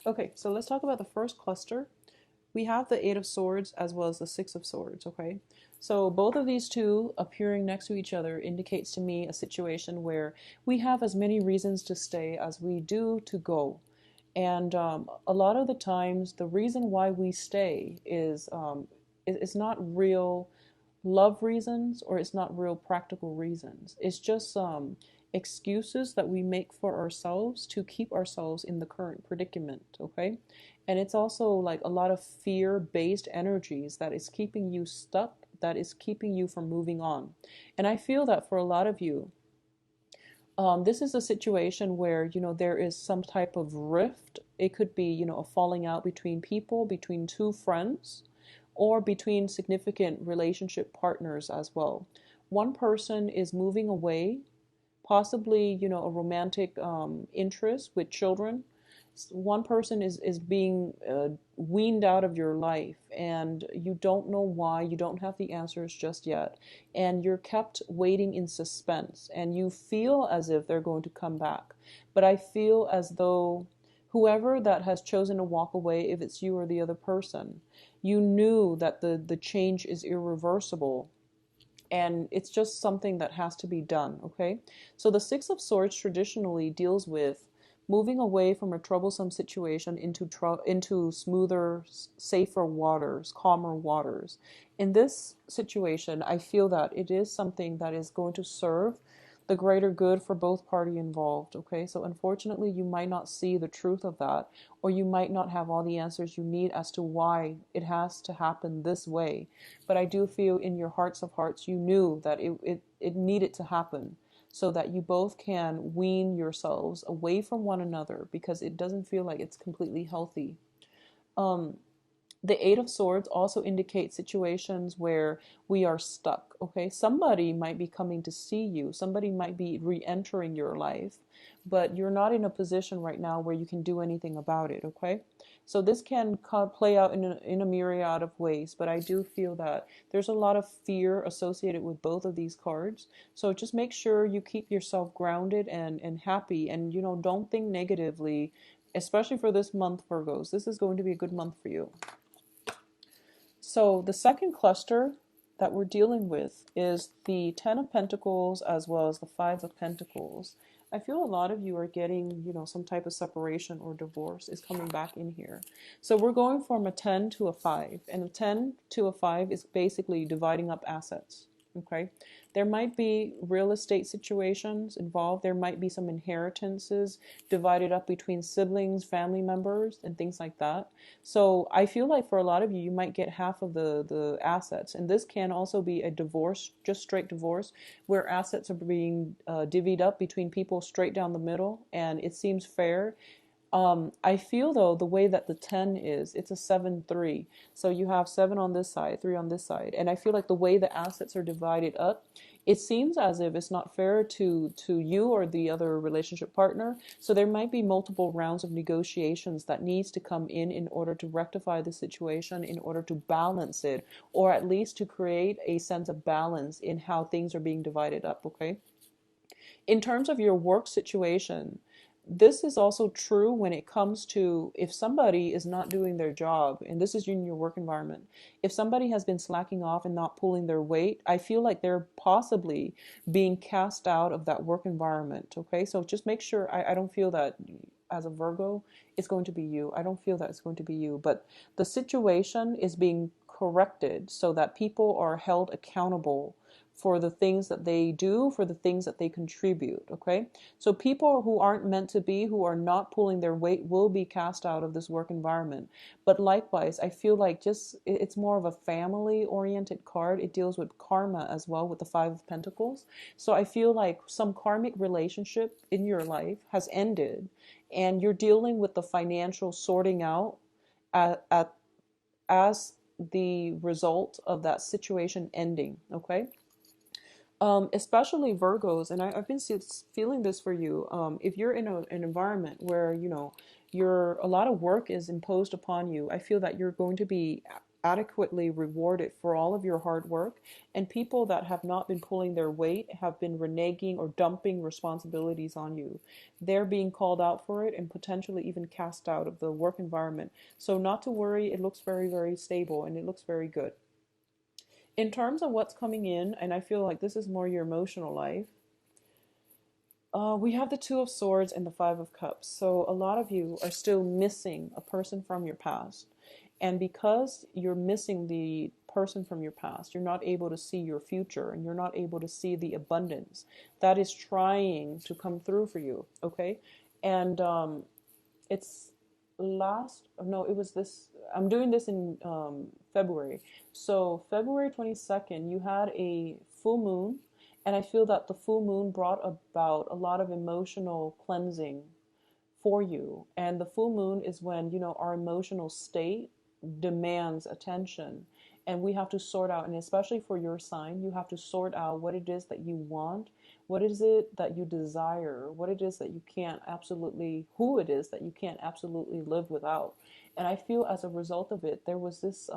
Okay, so let's talk about the first cluster. We have the Eight of Swords as well as the Six of Swords, okay? So both of these two appearing next to each other indicates to me a situation where we have as many reasons to stay as we do to go. And a lot of the times, the reason why we stay is it's not real love reasons or it's not real practical reasons. It's just excuses that we make for ourselves to keep ourselves in the current predicament, okay? And it's also like a lot of fear based energies that is keeping you stuck, that is keeping you from moving on. And I feel that for a lot of you, this is a situation where, there is some type of rift. It could be, a falling out between people, between two friends, or between significant relationship partners as well. One person is moving away, possibly, a romantic interest with children. One person is being weaned out of your life, and you don't know why. You don't have the answers just yet, and you're kept waiting in suspense, and you feel as if they're going to come back. But I feel as though whoever that has chosen to walk away, if it's you or the other person, you knew that the change is irreversible, and it's just something that has to be done, okay? So the Six of Swords traditionally deals with moving away from a troublesome situation into smoother, safer waters, calmer waters. In this situation, I feel that it is something that is going to serve the greater good for both party involved, okay? So unfortunately, you might not see the truth of that, or you might not have all the answers you need as to why it has to happen this way. But I do feel in your hearts of hearts, you knew that it needed to happen so that you both can wean yourselves away from one another, because it doesn't feel like it's completely healthy. Um, the Eight of Swords also indicates situations where we are stuck, okay? Somebody might be coming to see you, somebody might be re entering your life, but you're not in a position right now where you can do anything about it, okay? So this can play out in a myriad of ways, but I do feel that there's a lot of fear associated with both of these cards. So just make sure you keep yourself grounded and happy, and don't think negatively, especially for this month, Virgos. This is going to be a good month for you. So the second cluster that we're dealing with is the Ten of Pentacles as well as the Five of Pentacles. I feel a lot of you are getting, some type of separation or divorce is coming back in here. So we're going from a 10 to a 5, and a 10 to a 5 is basically dividing up assets. Okay, there might be real estate situations involved. There might be some inheritances divided up between siblings, family members, and things like that. So I feel like for a lot of you, you might get half of the assets, and this can also be a divorce, just straight divorce, where assets are being divvied up between people straight down the middle, and it seems fair. I feel though the way that the 10 is, it's a 7-3. So you have 7 on this side, 3 on this side. And I feel like the way the assets are divided up, it seems as if it's not fair to you or the other relationship partner. So there might be multiple rounds of negotiations that needs to come in order to rectify the situation, in order to balance it, or at least to create a sense of balance in how things are being divided up, okay? In terms of your work situation, this is also true when it comes to if somebody is not doing their job, and this is in your work environment. If somebody has been slacking off and not pulling their weight, I feel like they're possibly being cast out of that work environment. Okay, so just make sure, I don't feel that as a Virgo, it's going to be you. I don't feel that it's going to be you, but the situation is being corrected so that people are held accountable for the things that they do, for the things that they contribute, okay? So people who aren't meant to be, who are not pulling their weight, will be cast out of this work environment. But likewise, I feel like just it's more of a family-oriented card. It deals with karma as well with the Five of Pentacles. So I feel like some karmic relationship in your life has ended, and you're dealing with the financial sorting out at as the result of that situation ending, okay? Especially Virgos, and I've been feeling this for you. If you're in an environment where a lot of work is imposed upon you, I feel that you're going to be adequately rewarded for all of your hard work, and people that have not been pulling their weight have been reneging or dumping responsibilities on you. They're being called out for it and potentially even cast out of the work environment. So not to worry, it looks very, very stable and it looks very good. In terms of what's coming in, and I feel like this is more your emotional life, we have the Two of Swords and the Five of Cups. So a lot of you are still missing a person from your past. And because you're missing the person from your past, you're not able to see your future and you're not able to see the abundance that is trying to come through for you. Okay. And it's no, it was this, I'm doing this in February. So February 22nd, you had a full moon. And I feel that the full moon brought about a lot of emotional cleansing for you. And the full moon is when, our emotional state demands attention. And we have to sort out, and especially for your sign, you have to sort out what it is that you want, what is it that you desire, what it is that you can't absolutely, who it is that you can't absolutely live without. And I feel as a result of it, there was this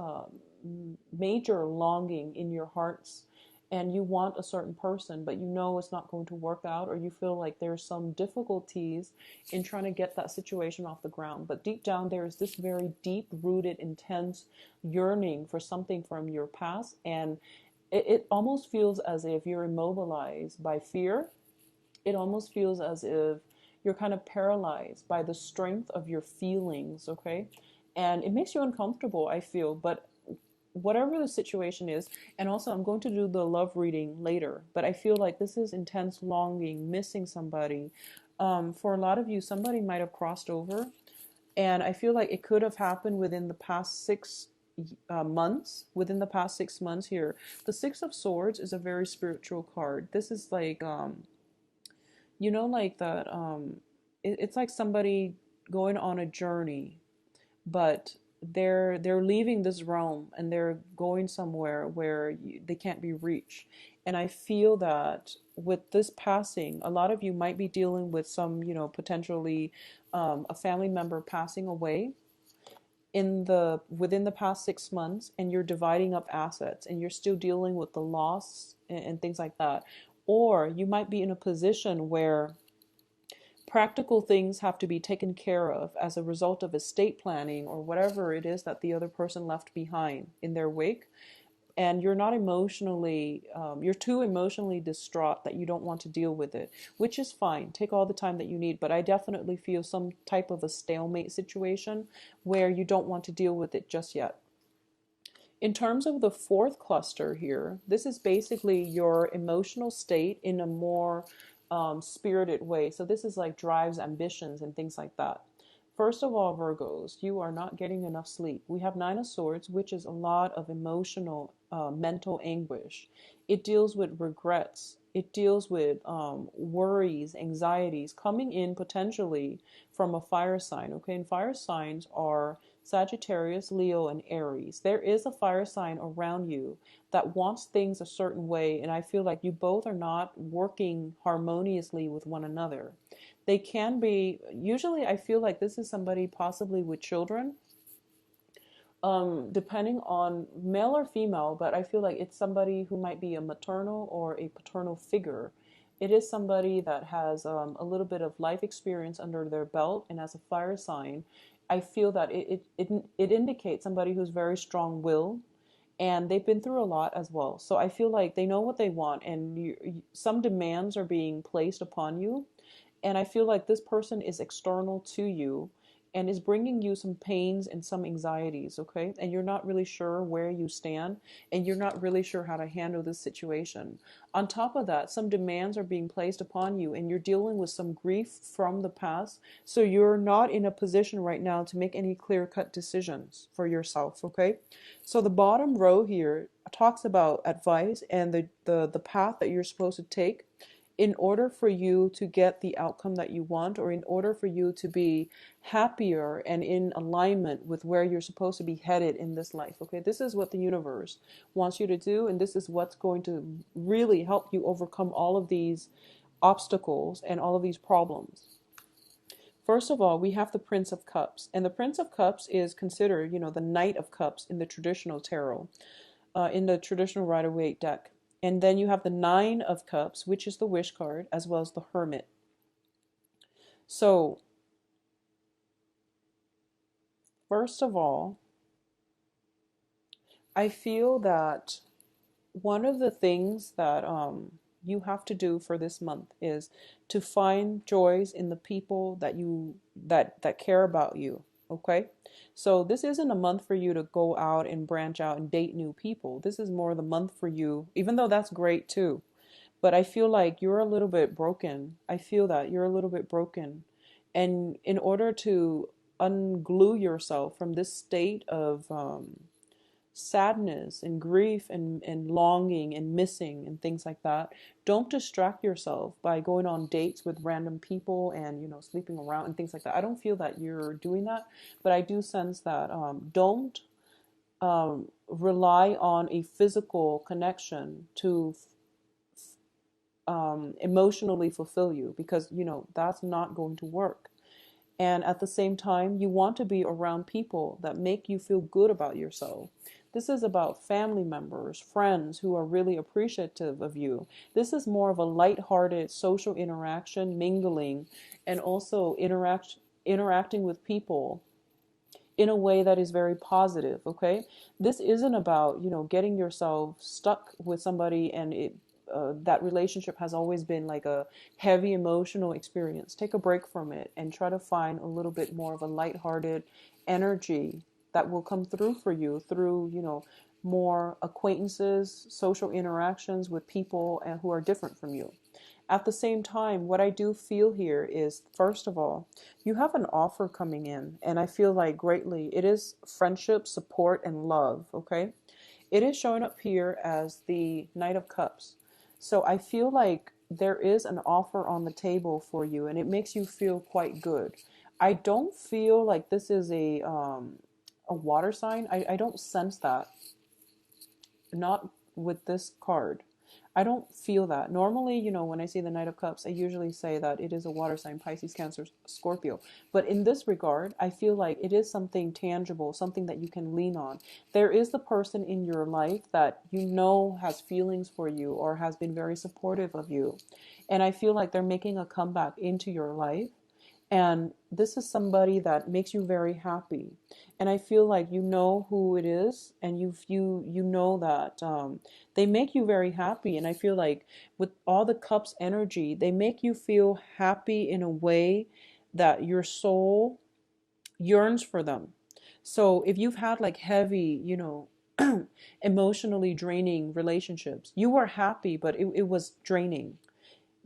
major longing in your hearts, and you want a certain person, but you know it's not going to work out, or you feel like there's some difficulties in trying to get that situation off the ground. But deep down, there is this very deep-rooted, intense yearning for something from your past, and it almost feels as if you're immobilized by fear. It almost feels as if you're kind of paralyzed by the strength of your feelings, okay? And it makes you uncomfortable, I feel, but whatever the situation is, and also I'm going to do the love reading later, but I feel like this is intense longing, missing somebody. For a lot of you, somebody might have crossed over, and I feel like it could have happened within the past 6 months. Within the past 6 months here, the Six of Swords is a very spiritual card. This is like, like that. It's like somebody going on a journey, but they're leaving this realm and they're going somewhere where they can't be reached. And I feel that with this passing, a lot of you might be dealing with some, potentially a family member passing away within the past 6 months, and you're dividing up assets and you're still dealing with the loss and things like that. Or you might be in a position where practical things have to be taken care of as a result of estate planning or whatever it is that the other person left behind in their wake. And you're not emotionally, you're too emotionally distraught that you don't want to deal with it, which is fine. Take all the time that you need. But I definitely feel some type of a stalemate situation where you don't want to deal with it just yet. In terms of the fourth cluster here, this is basically your emotional state in a more spirited way. So this is like drives, ambitions, and things like that. First of all, Virgos, you are not getting enough sleep. We have Nine of Swords, which is a lot of emotional, mental anguish. It deals with regrets. It deals with worries, anxieties coming in potentially from a fire sign. Okay, and fire signs are Sagittarius, Leo, and Aries. There is a fire sign around you that wants things a certain way, and I feel like you both are not working harmoniously with one another. They can be, usually I feel like this is somebody possibly with children, depending on male or female, but I feel like it's somebody who might be a maternal or a paternal figure. It is somebody that has a little bit of life experience under their belt, and as a fire sign, I feel that it indicates somebody who's very strong-willed, and they've been through a lot as well. So I feel like they know what they want, and some demands are being placed upon you. And I feel like this person is external to you and is bringing you some pains and some anxieties, okay? And you're not really sure where you stand, and you're not really sure how to handle this situation. On top of that, some demands are being placed upon you, and you're dealing with some grief from the past, so you're not in a position right now to make any clear-cut decisions for yourself, okay? So the bottom row here talks about advice and the path that you're supposed to take in order for you to get the outcome that you want, or in order for you to be happier and in alignment with where you're supposed to be headed in this life. Okay, this is what the universe wants you to do, and this is what's going to really help you overcome all of these obstacles and all of these problems. First of all, we have the Prince of Cups, and the Prince of Cups is considered, the Knight of Cups in the traditional tarot, in the traditional Rider-Waite deck. And then you have the Nine of Cups, which is the Wish card, as well as the Hermit. So, first of all, I feel that one of the things that you have to do for this month is to find joys in the people that care about you. Okay, so this isn't a month for you to go out and branch out and date new people. This is more the month for you, even though that's great too. But I feel like you're a little bit broken. I feel that you're a little bit broken, and in order to unglue yourself from this state of sadness and grief and longing and missing and things like that, don't distract yourself by going on dates with random people and sleeping around and things like that. I don't feel that you're doing that, but I do sense that don't rely on a physical connection to emotionally fulfill you, because that's not going to work. And at the same time, you want to be around people that make you feel good about yourself. This is about family members, friends who are really appreciative of you. This is more of a lighthearted social interaction, mingling, and also interacting with people in a way that is very positive, okay? This isn't about, getting yourself stuck with somebody and that relationship has always been like a heavy emotional experience. Take a break from it and try to find a little bit more of a lighthearted energy that will come through for you through, more acquaintances, social interactions with people and who are different from you. At the same time, what I do feel here is, first of all, you have an offer coming in, and I feel like greatly it is friendship, support, and love, okay? It is showing up here as the Knight of Cups. So I feel like there is an offer on the table for you, and it makes you feel quite good. I don't feel like this is a water sign. I don't sense that. Not with this card. I don't feel that. Normally, when I see the Knight of Cups, I usually say that it is a water sign, Pisces, Cancer, Scorpio. But in this regard, I feel like it is something tangible, something that you can lean on. There is the person in your life that has feelings for you or has been very supportive of you. And I feel like they're making a comeback into your life. And this is somebody that makes you very happy. And I feel like you know who it is, and you know that they make you very happy. And I feel like with all the cups energy, they make you feel happy in a way that your soul yearns for them. So if you've had like heavy, emotionally draining relationships, you were happy, but it was draining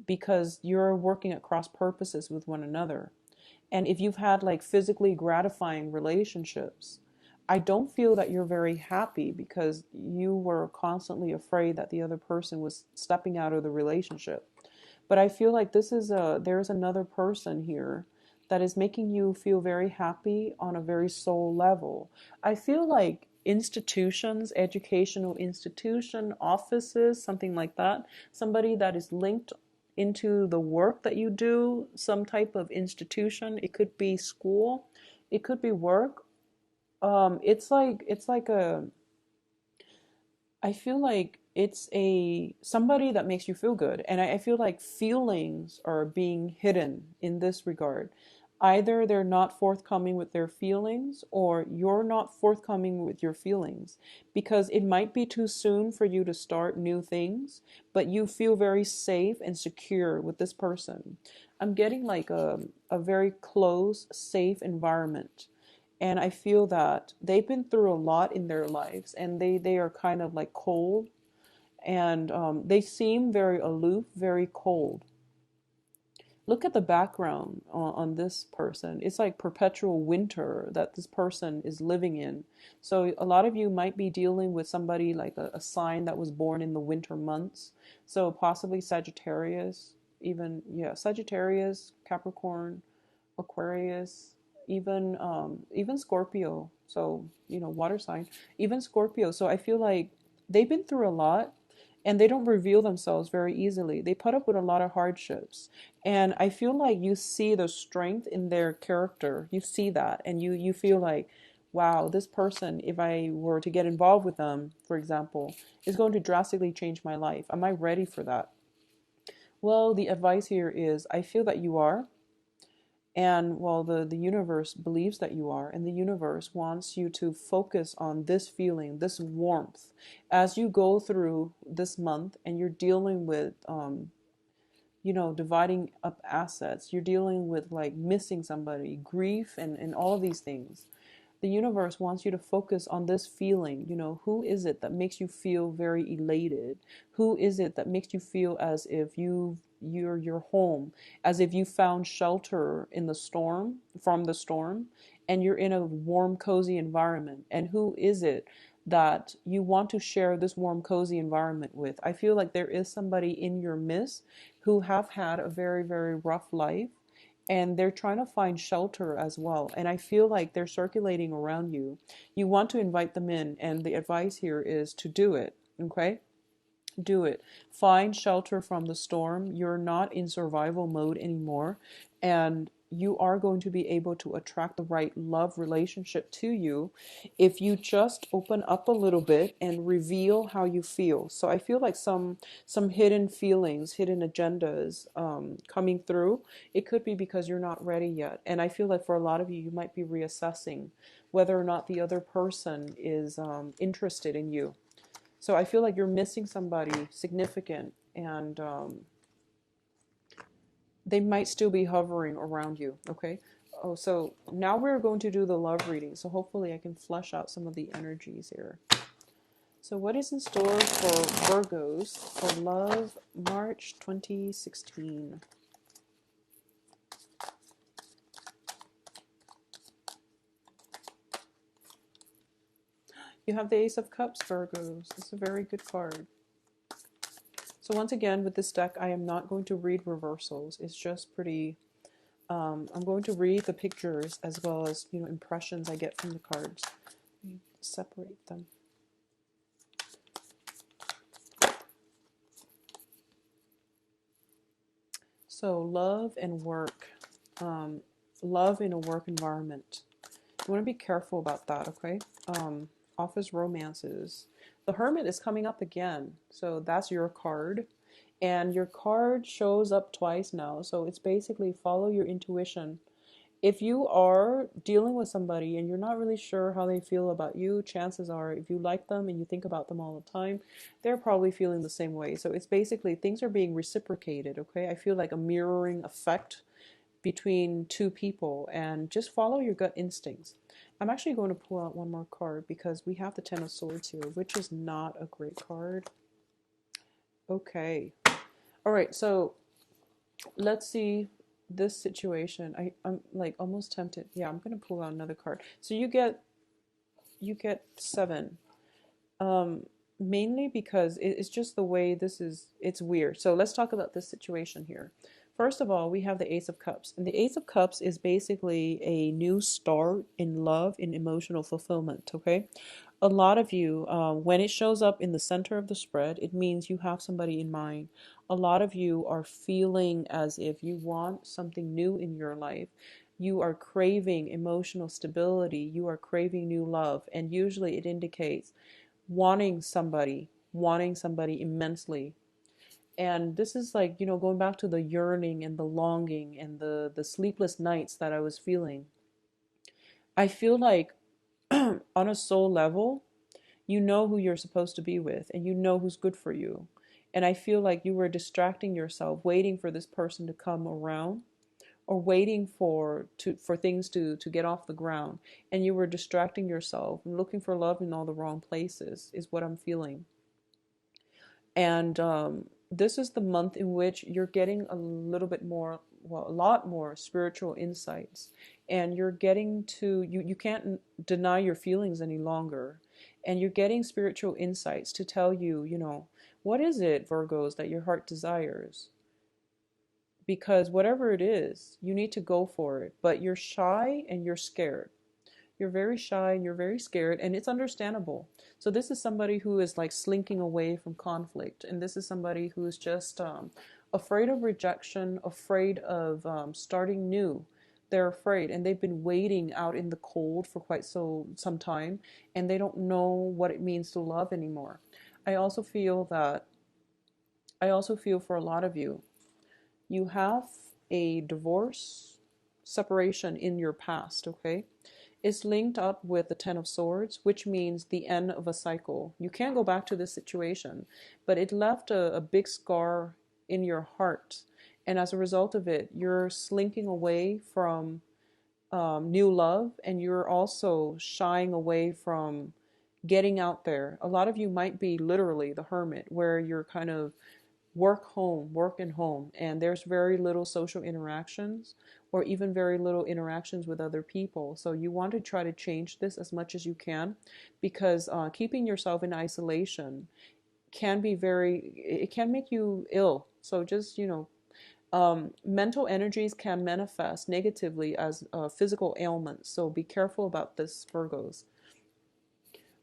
because you're working at cross purposes with one another. And if you've had like physically gratifying relationships, I don't feel that you're very happy because you were constantly afraid that the other person was stepping out of the relationship. But I feel like there's another person here that is making you feel very happy on a very soul level. I feel like institutions, educational institution, offices, something like that, somebody that is linked into the work that you do, some type of institution. It could be school, it could be work. It's like I feel like it's a somebody that makes you feel good, and I feel like feelings are being hidden in this regard. Either they're not forthcoming with their feelings, or you're not forthcoming with your feelings, because it might be too soon for you to start new things, but you feel very safe and secure with this person. I'm getting like a very close, safe environment. And I feel that they've been through a lot in their lives, and they are kind of like cold, and they seem very aloof, very cold. Look at the background on this person. It's like perpetual winter that this person is living in. So a lot of you might be dealing with somebody like a sign that was born in the winter months. So possibly Sagittarius, Sagittarius, Capricorn, Aquarius, even Scorpio. So water sign, even Scorpio. So I feel like they've been through a lot, and they don't reveal themselves very easily. They put up with a lot of hardships. And I feel like you see the strength in their character. You see that, and you feel like, wow, this person, if I were to get involved with them, for example, is going to drastically change my life. Am I ready for that? Well, the advice here is I feel that you are. And well, the universe believes that you are, and the universe wants you to focus on this feeling, this warmth, as you go through this month and you're dealing with, dividing up assets. You're dealing with like missing somebody, grief, and all of these things. The universe wants you to focus on this feeling. Who is it that makes you feel very elated? Who is it that makes you feel as if you're home, as if you found shelter in the storm, from the storm, and you're in a warm, cozy environment? And who is it that you want to share this warm, cozy environment with? I feel like there is somebody in your midst who have had a very, very rough life, and they're trying to find shelter as well. And I feel like they're circulating around you. You want to invite them in, and the advice here is to do it. Okay? Do it. Find shelter from the storm. You're not in survival mode anymore, and you are going to be able to attract the right love relationship to you if you just open up a little bit and reveal how you feel. So I feel like some hidden feelings, hidden agendas coming through. It could be because you're not ready yet, and I feel like for a lot of you, you might be reassessing whether or not the other person is interested in you. So I feel like you're missing somebody significant, and they might still be hovering around you. Okay. Oh, so now we're going to do the love reading. So hopefully I can flesh out some of the energies here. So what is in store for Virgos for love, March 2016? You have the Ace of Cups, Virgos. It's a very good card. So once again, with this deck, I am not going to read reversals. It's just pretty... I'm going to read the pictures as well as, impressions I get from the cards. Separate them. So love and work. Love in a work environment. You want to be careful about that, okay? Office romances. The Hermit is coming up again. So that's your card. And your card shows up twice now. So it's basically follow your intuition. If you are dealing with somebody and you're not really sure how they feel about you, chances are if you like them and you think about them all the time, they're probably feeling the same way. So it's basically things are being reciprocated, okay? I feel like a mirroring effect between two people, and just follow your gut instincts. I'm actually going to pull out one more card because we have the Ten of Swords here, which is not a great card. Okay. All right, so let's see this situation. I'm like almost tempted. Yeah, I'm going to pull out another card. So you get 7. Mainly because it's just the way this is, it's weird. So let's talk about this situation here. First of all, we have the Ace of Cups. And the Ace of Cups is basically a new start in love, in emotional fulfillment, okay? A lot of you, when it shows up in the center of the spread, it means you have somebody in mind. A lot of you are feeling as if you want something new in your life. You are craving emotional stability. You are craving new love. And usually it indicates wanting somebody immensely. And this is like, going back to the yearning and the longing and the sleepless nights that I was feeling. I feel like on a soul level, you know who you're supposed to be with and you know who's good for you. And I feel like you were distracting yourself, waiting for this person to come around, or waiting for things to get off the ground. And you were distracting yourself and looking for love in all the wrong places, is what I'm feeling. And this is the month in which you're getting a little bit more, well, a lot more spiritual insights. And you're getting to, you can't deny your feelings any longer. And you're getting spiritual insights to tell you, what is it, Virgos, that your heart desires? Because whatever it is, you need to go for it. But you're shy and you're scared. You're very shy and you're very scared, and it's understandable. So this is somebody who is like slinking away from conflict, and this is somebody who is just afraid of rejection, afraid of starting new. They're afraid, and they've been waiting out in the cold for quite some time, and they don't know what it means to love anymore. I also feel that I also feel for a lot of you, you have a divorce, separation in your past, okay? It's linked up with the Ten of Swords, which means the end of a cycle. You can't go back to this situation, but it left a big scar in your heart. And as a result of it, you're slinking away from new love, and you're also shying away from getting out there. A lot of you might be literally the hermit, where you're kind of work and home, and there's very little social interactions or even very little interactions with other people. So you want to try to change this as much as you can, because keeping yourself in isolation can be it can make you ill. So just, mental energies can manifest negatively as physical ailments. So be careful about this, Virgos.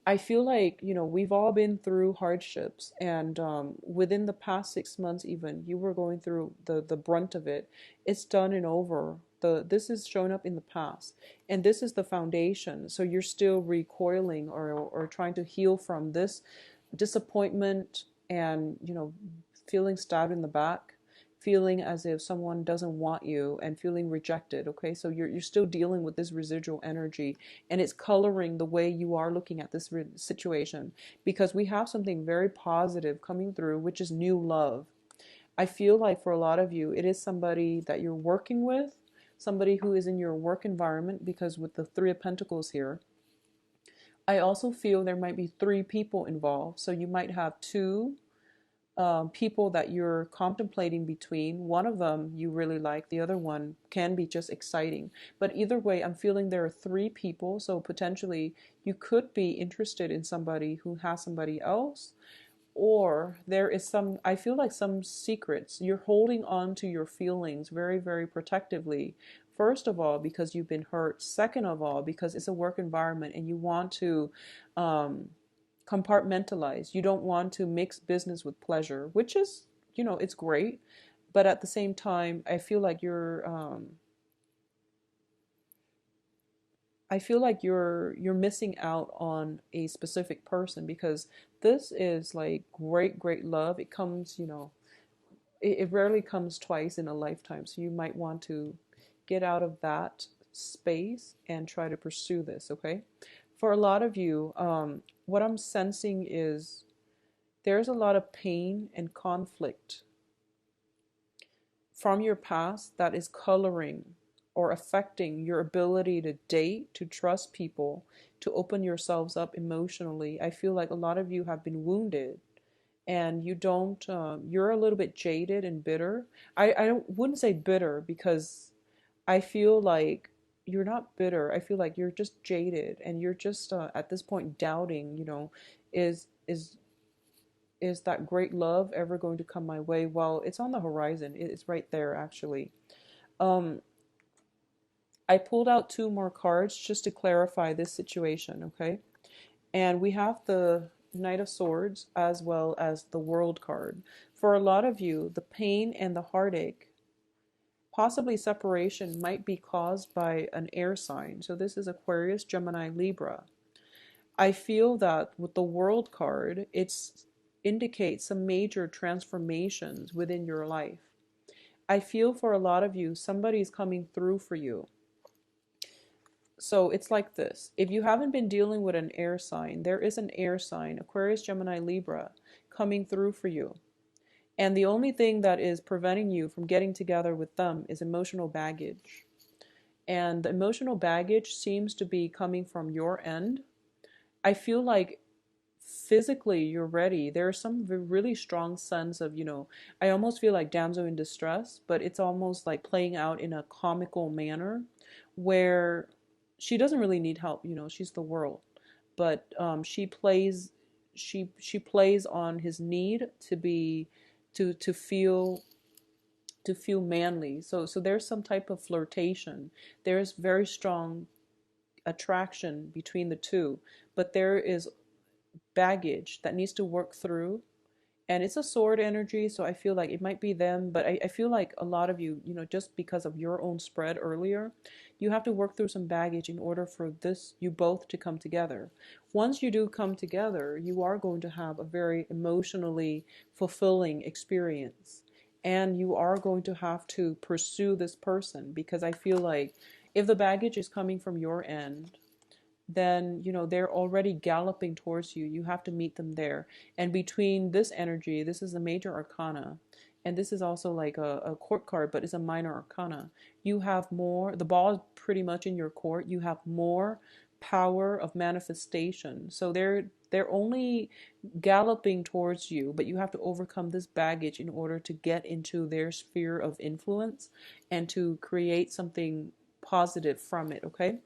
I feel like, we've all been through hardships, and within the past 6 months, even, you were going through the brunt of it. It's done and over. This is shown up in the past, and this is the foundation. So you're still recoiling or trying to heal from this disappointment, and, feeling stabbed in the back, feeling as if someone doesn't want you, and feeling rejected. Okay, so you're still dealing with this residual energy, and it's coloring the way you are looking at this situation, because we have something very positive coming through, which is new love. I feel like for a lot of you, it is somebody that you're working with, somebody who is in your work environment, because with the Three of Pentacles here, I also feel there might be three people involved. So you might have two people that you're contemplating between. One of them you really like, the other one can be just exciting. But either way, I'm feeling there are three people, so potentially you could be interested in somebody who has somebody else, or there is I feel like some secrets. You're holding on to your feelings very, very protectively. First of all, because you've been hurt. Second of all, because it's a work environment and you want to compartmentalize. You don't want to mix business with pleasure, which is, it's great. But at the same time, I feel like you're missing out on a specific person, because this is like great love. It comes, it rarely comes twice in a lifetime. So you might want to get out of that space and try to pursue this, okay? For a lot of you, what I'm sensing is there's a lot of pain and conflict from your past that is coloring or affecting your ability to date, to trust people, to open yourselves up emotionally. I feel like a lot of you have been wounded, and you don't, you're a little bit jaded and bitter. I wouldn't say bitter, because I feel like you're not bitter. I feel like you're just jaded, and you're just at this point doubting, is is is that great love ever going to come my way? Well, it's on the horizon. It's right there, actually. Um, I pulled out two more cards just to clarify this situation, okay? And we have the Knight of Swords as well as the World card. For a lot of you, the pain and the heartache, possibly separation, might be caused by an air sign. So this is Aquarius, Gemini, Libra. I feel that with the World card, it indicates some major transformations within your life. I feel for a lot of you, somebody's coming through for you. So it's like this. If you haven't been dealing with an air sign, there is an air sign, Aquarius, Gemini, Libra, coming through for you. And the only thing that is preventing you from getting together with them is emotional baggage. And the emotional baggage seems to be coming from your end. I feel like physically you're ready. There's some really strong sense of, I almost feel like damsel in distress, but it's almost like playing out in a comical manner, where she doesn't really need help. She's the world, but she plays on his need to be to feel manly. So there's some type of flirtation. There's very strong attraction between the two, but there is baggage that needs to work through. And it's a sword energy, so I feel like it might be them, but I feel like a lot of you, just because of your own spread earlier, you have to work through some baggage in order for you both to come together. Once you do come together, you are going to have a very emotionally fulfilling experience. And you are going to have to pursue this person, because I feel like if the baggage is coming from your end, then they're already galloping towards you. You have to meet them there. And between this energy, this is a major arcana, and this is also like a court card, but it's a minor arcana. You have more, the ball is pretty much in your court. You have more power of manifestation. So they're only galloping towards you, but you have to overcome this baggage in order to get into their sphere of influence and to create something positive from it, okay?